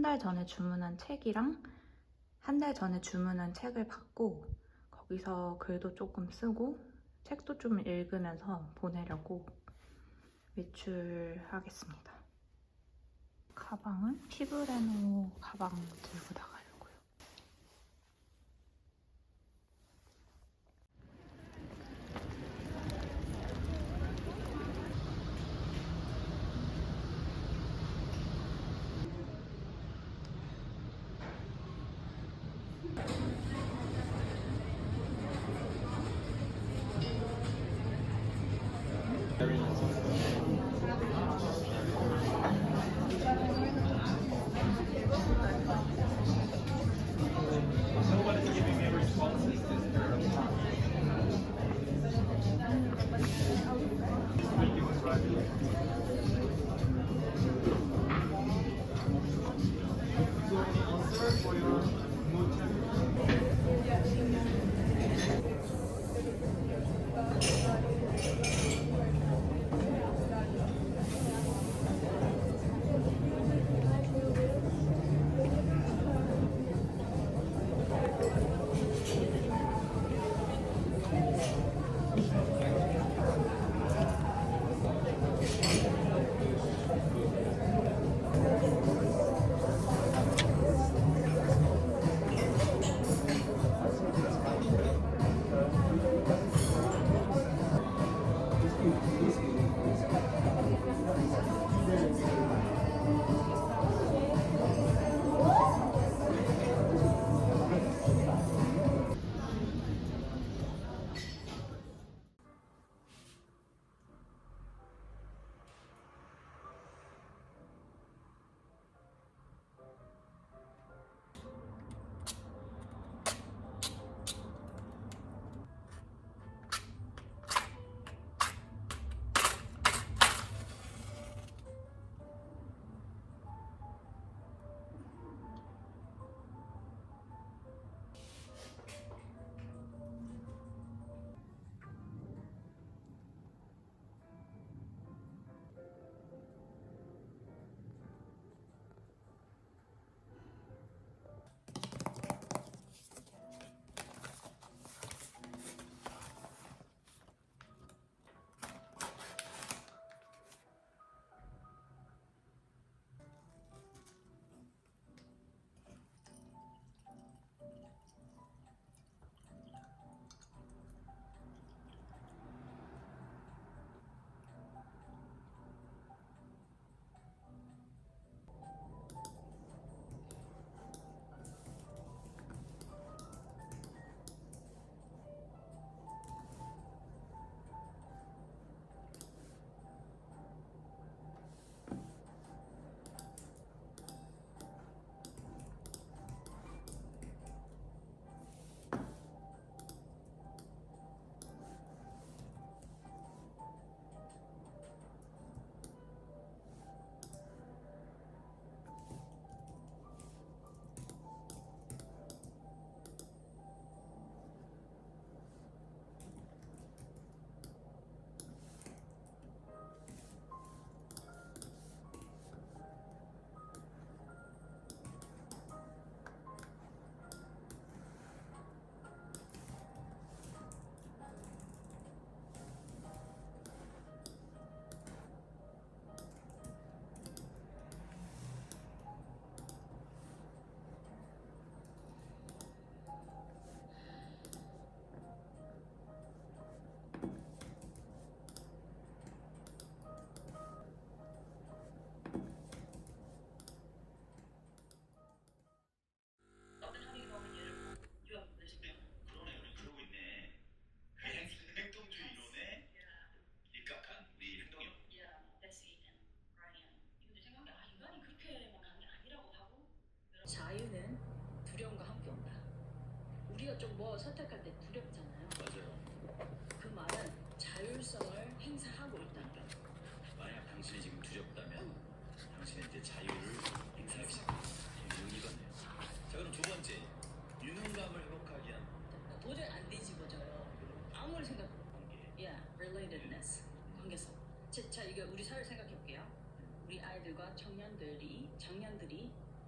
한 달 전에 주문한 책이랑 한 달 전에 주문한 책을 받고 거기서 글도 조금 쓰고 책도 좀 읽으면서 보내려고 외출하겠습니다. 가방은 피브레노 가방 들고 나가려고요. 자유는 두려움과 함께 온다. 우리가 좀 뭐 선택할 때 두렵잖아요. 맞아요. 그 말은 자율성을 행사하고 있다는 거. 만약 당신이 지금 두렵다면 당신은 이제 자유를 행사하기 시작합니다. 이거네요. 자, 그럼 두 번째, 유능감을 회복하기 위한 도저히 안 뒤집어져요. 아무리 생각해도. 관계. Yeah, relatedness. 관계성. 자, 이게 우리 사회를 생각해 볼게요. 우리 아이들과 청년들이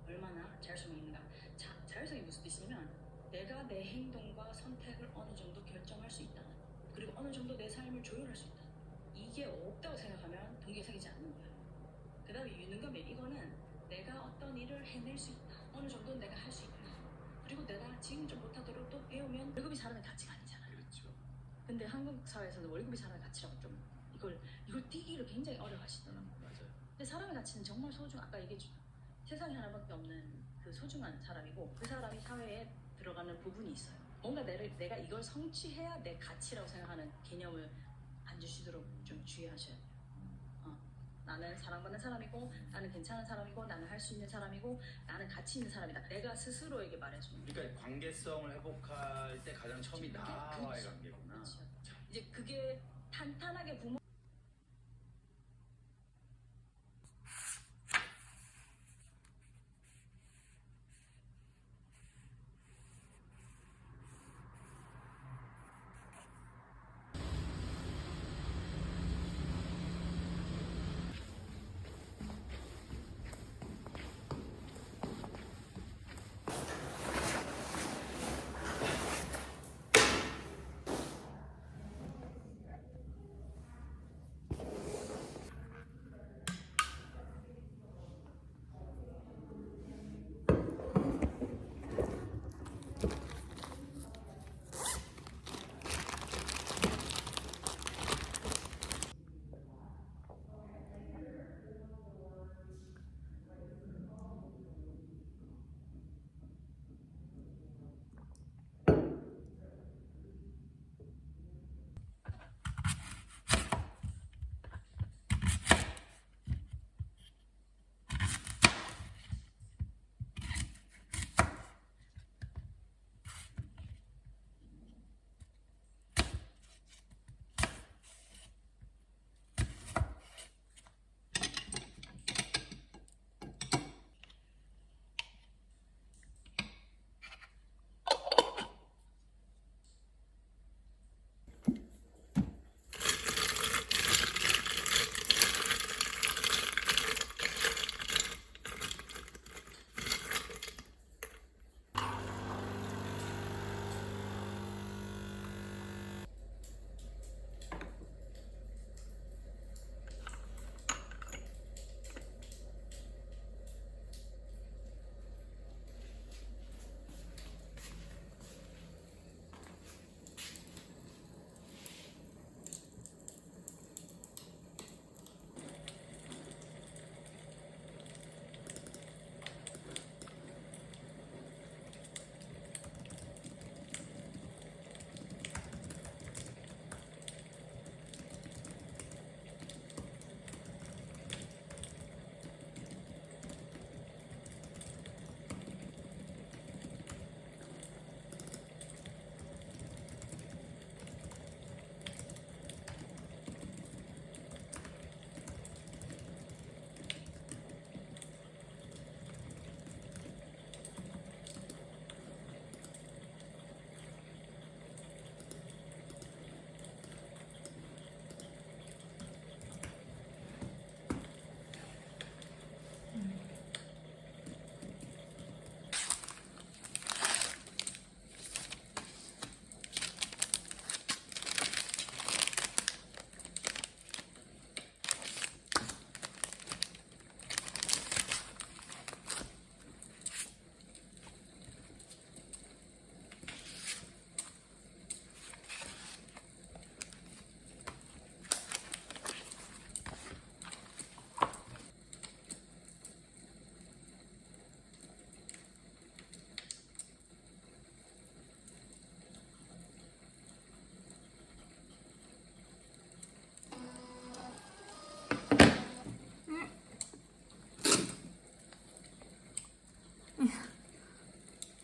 얼마나 자율성이 있는가. 자율성이 무슨 뜻이냐면 내가 내 행동과 선택을 어느 정도 결정할 수 있다. 그리고 어느 정도 내 삶을 조율할 수 있다. 이게 없다고 생각하면 동기가 생기지 않는 거예요. 그 다음에 유능감이 이거는 내가 어떤 일을 해낼 수 있다. 어느 정도 내가 할 수 있다. 그리고 내가 지금 좀 못하도록 또 배우면 월급이 사람의 가치가 아니잖아요. 그렇죠. 근데 한국 사회에서는 월급이 사람의 가치라고 좀 이걸 띄기를 굉장히 어려워하시더라고요. 맞아요. 근데 사람의 가치는 정말 아까 얘기했죠. 세상에 하나밖에 없는 그 소중한 사람이고 그 사람이 사회에 들어가는 부분이 있어요. 뭔가 내가 이걸 성취해야 내 가치라고 생각하는 개념을 안 주시도록 좀 주의하셔야 돼요. 나는 사랑받는 사람이고 나는 괜찮은 사람이고 나는 할 수 있는 사람이고 나는 가치 있는 사람이다. 내가 스스로에게 말해주는 거예요. 그러니까 관계성을 회복할 때 가장 처음이 나와의 관계구나. 그렇죠. 이제 그게 탄탄하게 부모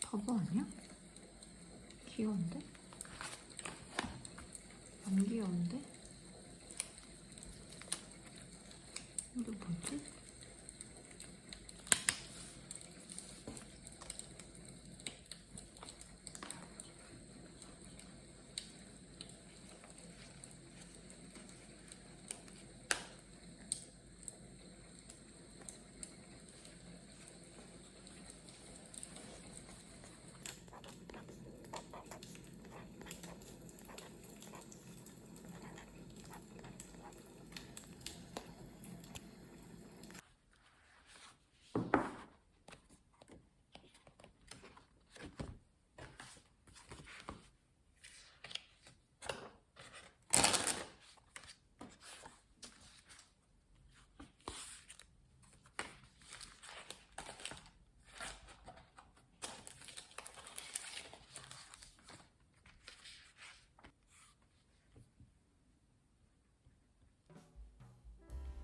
바보 아니야? 귀여운데? 안 귀여운데? 이게 뭐지?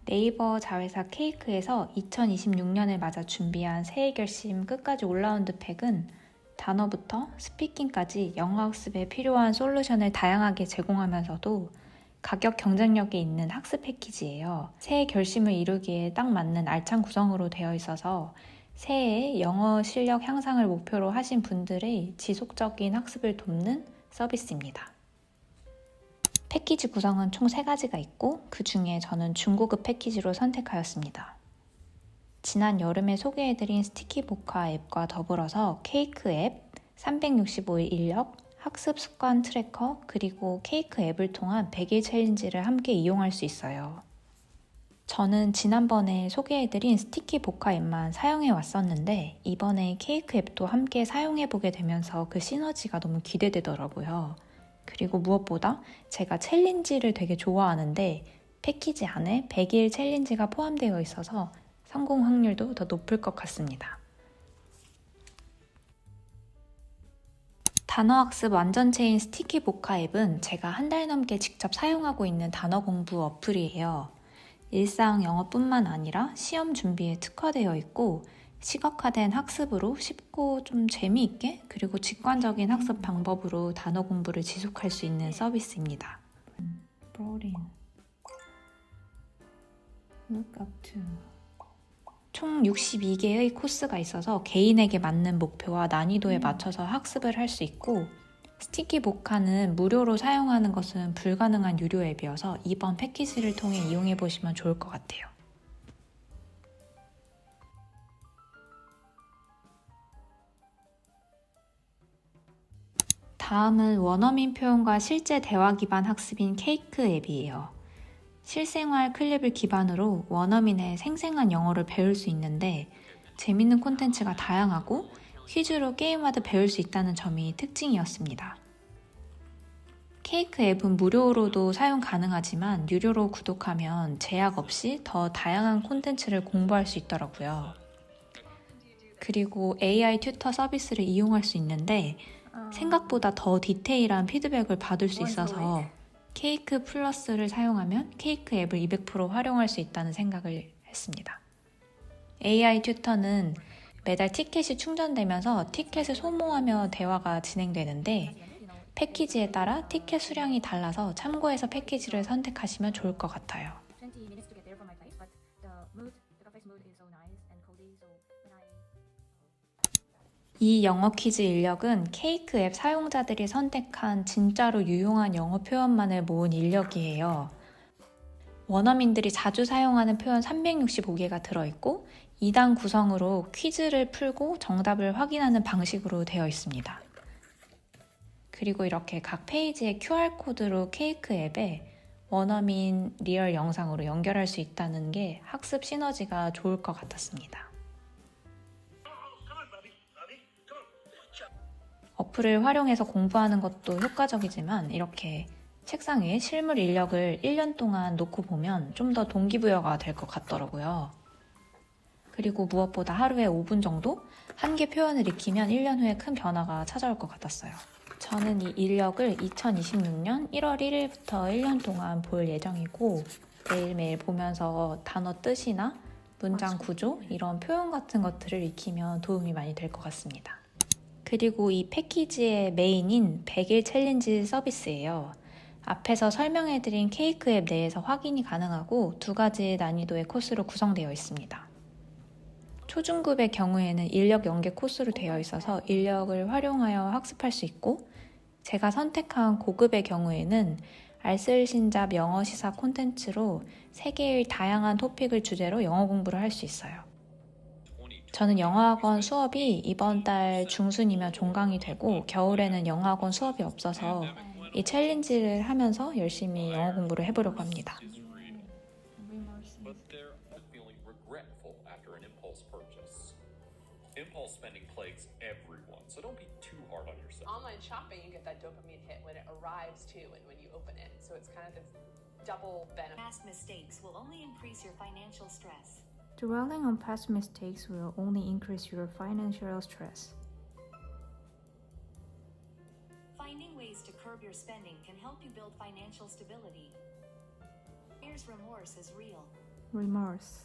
네이버 자회사 케이크에서 2026년을 맞아 준비한 새해 결심 끝까지 올라운드 팩은 단어부터 스피킹까지 영어 학습에 필요한 솔루션을 다양하게 제공하면서도 가격 경쟁력이 있는 학습 패키지예요. 새해 결심을 이루기에 딱 맞는 알찬 구성으로 되어 있어서 새해에 영어 실력 향상을 목표로 하신 분들의 지속적인 학습을 돕는 서비스입니다. 패키지 구성은 총 3가지가 있고 그 중에 저는 중고급 패키지로 선택하였습니다. 지난 여름에 소개해드린 스티키보카 앱과 더불어서 케이크 앱, 365일 인력, 학습 습관 트래커, 그리고 케이크 앱을 통한 100일 챌린지를 함께 이용할 수 있어요. 저는 지난번에 소개해드린 스티키보카 앱만 사용해 왔었는데 이번에 케이크 앱도 함께 사용해보게 되면서 그 시너지가 너무 기대되더라고요. 그리고 무엇보다 제가 챌린지를 되게 좋아하는데 패키지 안에 100일 챌린지가 포함되어 있어서 성공 확률도 더 높을 것 같습니다. 단어학습 완전체인 스티키보카 앱은 제가 한 달 넘게 직접 사용하고 있는 단어 공부 어플이에요. 일상 영어뿐만 아니라 시험 준비에 특화되어 있고 시각화된 학습으로 쉽고 좀 재미있게 그리고 직관적인 학습 방법으로 단어 공부를 지속할 수 있는 서비스입니다. 총 62개의 코스가 있어서 개인에게 맞는 목표와 난이도에 맞춰서 학습을 할 수 있고 스티키보카는 무료로 사용하는 것은 불가능한 유료 앱이어서 이번 패키지를 통해 이용해 보시면 좋을 것 같아요. 다음은 원어민 표현과 실제 대화 기반 학습인 케이크 앱이에요. 실생활 클립을 기반으로 원어민의 생생한 영어를 배울 수 있는데 재밌는 콘텐츠가 다양하고 퀴즈로 게임하듯 배울 수 있다는 점이 특징이었습니다. 케이크 앱은 무료로도 사용 가능하지만 유료로 구독하면 제약 없이 더 다양한 콘텐츠를 공부할 수 있더라고요. 그리고 AI 튜터 서비스를 이용할 수 있는데 생각보다 더 디테일한 피드백을 받을 수 있어서 케이크 플러스를 사용하면 케이크 앱을 200% 활용할 수 있다는 생각을 했습니다. AI 튜터는 매달 티켓이 충전되면서 티켓을 소모하며 대화가 진행되는데 패키지에 따라 티켓 수량이 달라서 참고해서 패키지를 선택하시면 좋을 것 같아요. 이 영어 퀴즈 인력은 케이크 앱 사용자들이 선택한 진짜로 유용한 영어 표현만을 모은 인력이에요. 원어민들이 자주 사용하는 표현 365개가 들어있고 2단 구성으로 퀴즈를 풀고 정답을 확인하는 방식으로 되어 있습니다. 그리고 이렇게 각 페이지의 QR코드로 케이크 앱에 원어민 리얼 영상으로 연결할 수 있다는 게 학습 시너지가 좋을 것 같았습니다. 어플을 활용해서 공부하는 것도 효과적이지만 이렇게 책상 위에 실물 인력을 1년 동안 놓고 보면 좀 더 동기부여가 될 것 같더라고요. 그리고 무엇보다 하루에 5분 정도 한 개 표현을 익히면 1년 후에 큰 변화가 찾아올 것 같았어요. 저는 이 인력을 2026년 1월 1일부터 1년 동안 볼 예정이고 매일매일 보면서 단어 뜻이나 문장 구조 이런 표현 같은 것들을 익히면 도움이 많이 될 것 같습니다. 그리고 이 패키지의 메인인 100일 챌린지 서비스예요. 앞에서 설명해드린 케이크 앱 내에서 확인이 가능하고 2가지 난이도의 코스로 구성되어 있습니다. 초중급의 경우에는 인력 연계 코스로 되어 있어서 인력을 활용하여 학습할 수 있고 제가 선택한 고급의 경우에는 알쓸신잡 영어 시사 콘텐츠로 세계의 다양한 토픽을 주제로 영어 공부를 할 수 있어요. 저는 영어학원 수업이 이번 달 중순이면 종강이 되고 겨울에는 영어학원 수업이 없어서 이 챌린지를 하면서 열심히 영어 공부를 해보려고 합니다. Impulse spending plagues everyone, so don't be too hard on yourself. Online shopping, you get that dopamine hit when it arrives too and when you open it. So it's kind of this double benefit. Past mistakes will only increase your financial stress. Dwelling on past mistakes will only increase your financial stress. Finding ways to curb your spending can help you build financial stability. Buyer's remorse is real. remorse.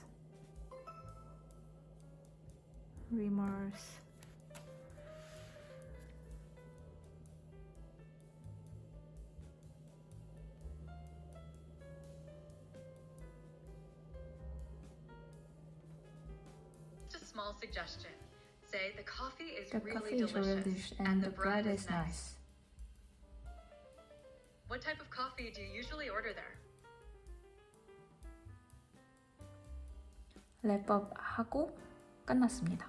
Just a small suggestion. Say the coffee is The really coffee is really delicious delicious and the bread is nice. What type of coffee do you usually order there? 랩업 하고 끝났습니다.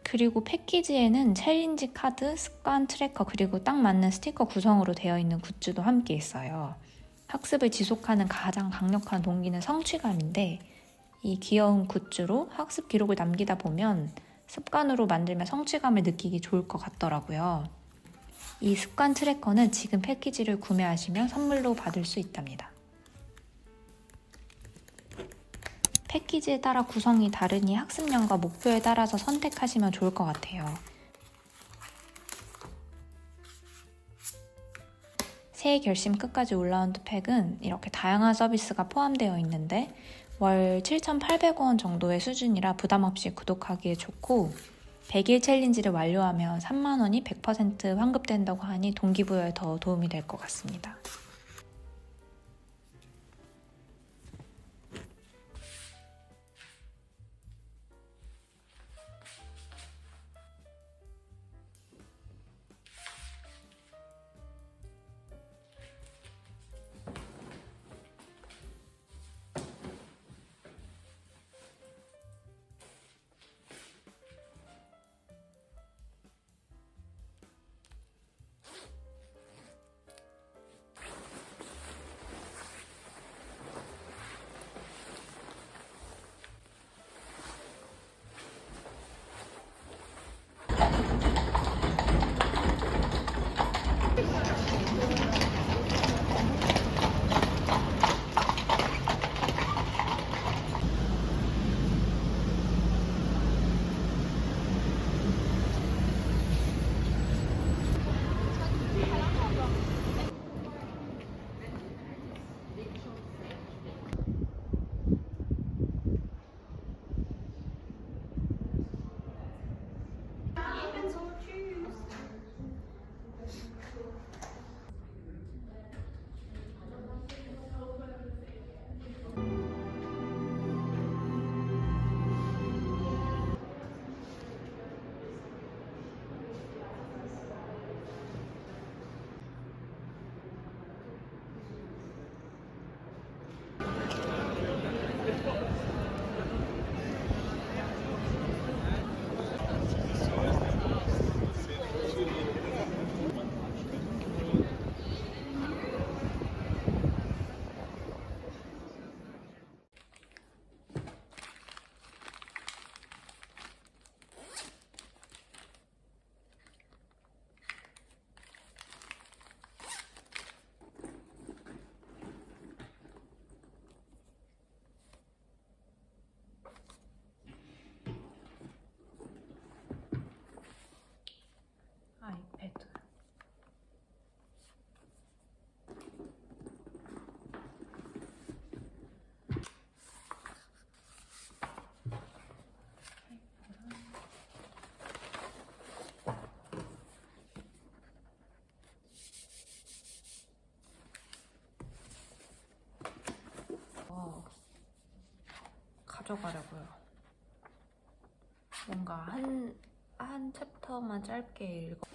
그리고 패키지에는 챌린지 카드, 습관 트래커, 그리고 딱 맞는 스티커 구성으로 되어 있는 굿즈도 함께 있어요. 학습을 지속하는 가장 강력한 동기는 성취감인데 이 귀여운 굿즈로 학습 기록을 남기다 보면 습관으로 만들면 성취감을 느끼기 좋을 것 같더라고요. 이 습관 트래커는 지금 패키지를 구매하시면 선물로 받을 수 있답니다. 패키지에 따라 구성이 다르니 학습량과 목표에 따라서 선택하시면 좋을 것 같아요. 새해 결심 끝까지 올라운드 팩은 이렇게 다양한 서비스가 포함되어 있는데 월 7,800원 정도의 수준이라 부담 없이 구독하기에 좋고 100일 챌린지를 완료하면 3만원이 100% 환급된다고 하니 동기부여에 더 도움이 될 것 같습니다. 아이패드. 가져가려고요. 뭔가 한 챕터만 짧게 읽어.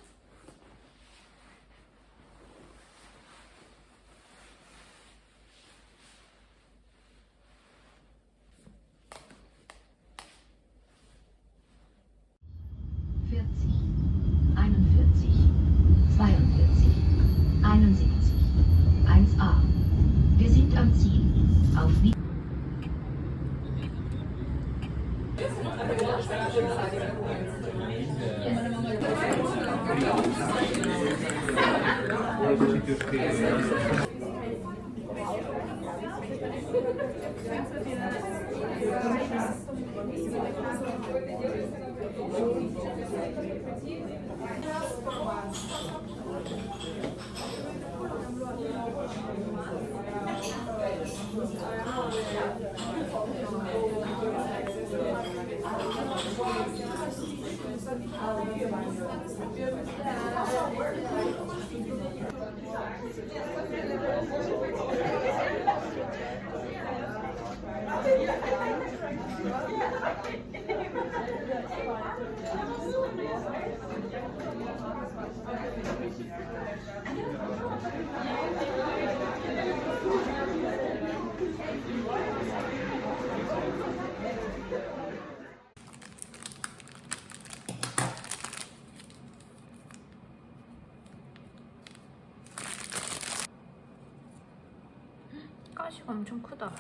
가시가 엄청 크다.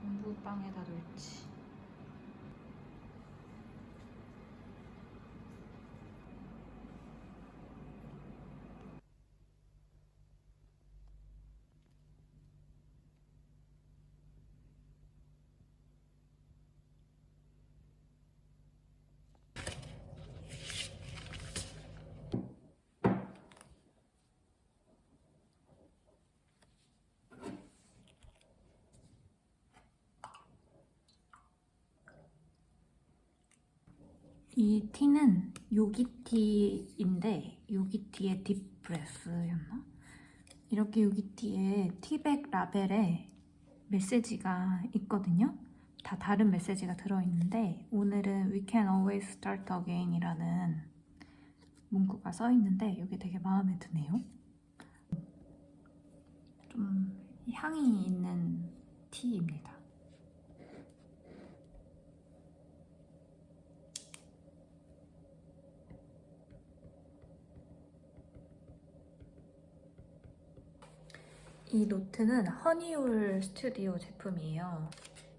공부방에다 놓을지. 이 티는 요기티인데 요기티의 딥브레스였나? 이렇게 요기티의 티백 라벨에 메시지가 있거든요. 다 다른 메시지가 들어있는데 오늘은 We can always start again 이라는 문구가 써있는데 이게 되게 마음에 드네요. 좀 향이 있는 티입니다. 이 노트는 허니올 스튜디오 제품이에요.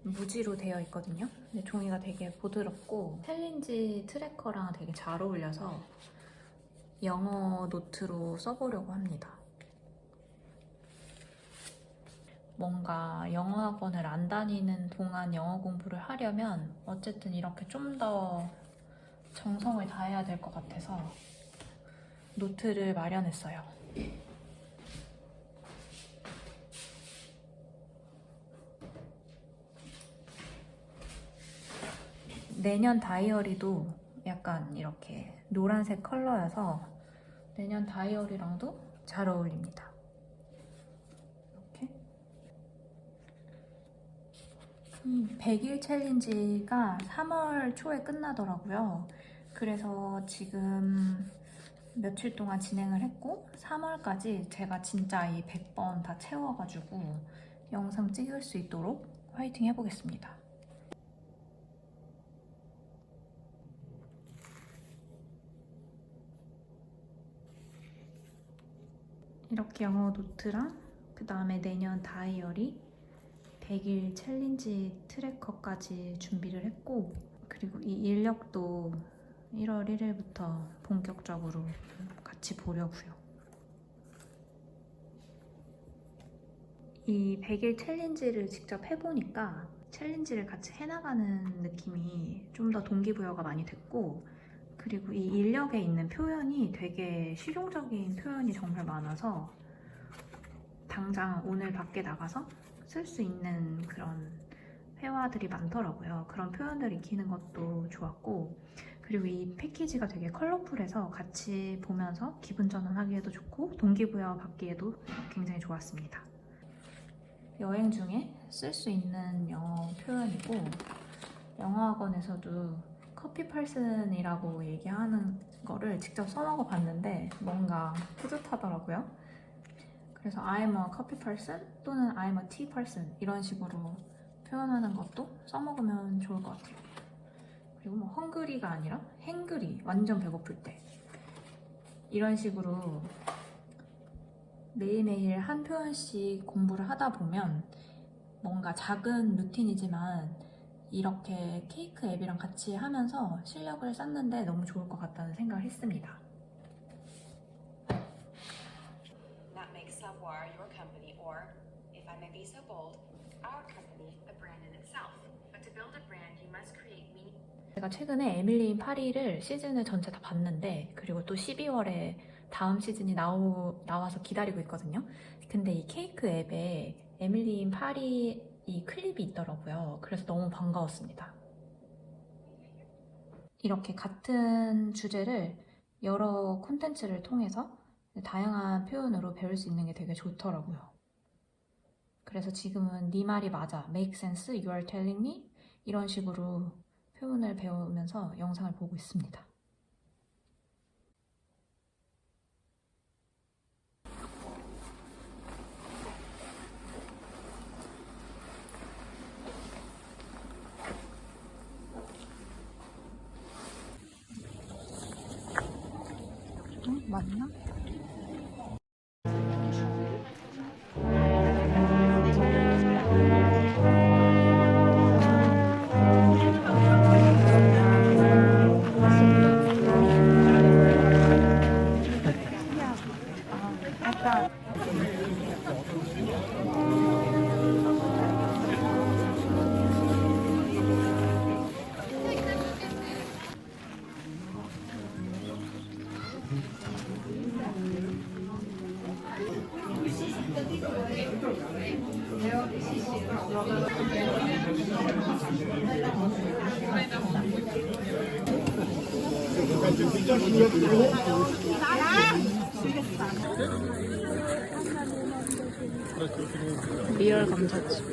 무지로 되어 있거든요. 근데 종이가 되게 부드럽고 챌린지 트래커랑 되게 잘 어울려서 영어 노트로 써보려고 합니다. 뭔가 영어 학원을 안 다니는 동안 영어 공부를 하려면 어쨌든 이렇게 좀 더 정성을 다해야 될 것 같아서 노트를 마련했어요. 내년 다이어리도 약간 이렇게 노란색 컬러여서 내년 다이어리랑도 잘 어울립니다. 이렇게. 이 100일 챌린지가 3월 초에 끝나더라고요. 그래서 지금 며칠 동안 진행을 했고 3월까지 제가 진짜 이 100번 다 채워가지고 영상 찍을 수 있도록 화이팅 해보겠습니다. 이렇게 영어 노트랑 그 다음에 내년 다이어리 100일 챌린지 트래커까지 준비를 했고 그리고 이 인력도 1월 1일부터 본격적으로 같이 보려고요. 이 100일 챌린지를 직접 해보니까 챌린지를 같이 해나가는 느낌이 좀 더 동기부여가 많이 됐고 그리고 이 인력에 있는 표현이 되게 실용적인 표현이 정말 많아서 당장 오늘 밖에 나가서 쓸 수 있는 그런 회화들이 많더라고요. 그런 표현들 익히는 것도 좋았고 그리고 이 패키지가 되게 컬러풀해서 같이 보면서 기분 전환하기에도 좋고 동기부여 받기에도 굉장히 좋았습니다. 여행 중에 쓸 수 있는 영어 표현이고 영어학원에서도 커피 펄슨이라고 얘기하는 거를 직접 써먹어 봤는데 뭔가 뿌듯하더라고요. 그래서 I'm a coffee person 또는 I'm a tea person 이런 식으로 표현하는 것도 써먹으면 좋을 것 같아요. 그리고 뭐 헝그리가 아니라 행그리, 완전 배고플 때 이런 식으로 매일매일 한 표현씩 공부를 하다 보면 뭔가 작은 루틴이지만 이렇게 케이크 앱이랑 같이 하면서 실력을 쌓는데 너무 좋을 것 같다는 생각을 했습니다. That makes Savoir your company, or, if I may be so bold, our company, a brand in itself. But to build a brand, you must create meaning. 제가 최근에 에밀리 인 파리를 시즌을 전체 다 봤는데, 그리고 또 12월에 다음 시즌이 나와서 기다리고 있거든요. 근데 이 케이크 앱에 에밀리 인 파리 이 클립이 있더라고요. 그래서 너무 반가웠습니다. 이렇게 같은 주제를 여러 콘텐츠를 통해서 다양한 표현으로 배울 수 있는 게 되게 좋더라고요. 그래서 지금은 네 말이 맞아, make sense, you are telling me 이런 식으로 표현을 배우면서 영상을 보고 있습니다. 맞나? 리얼 감자칩.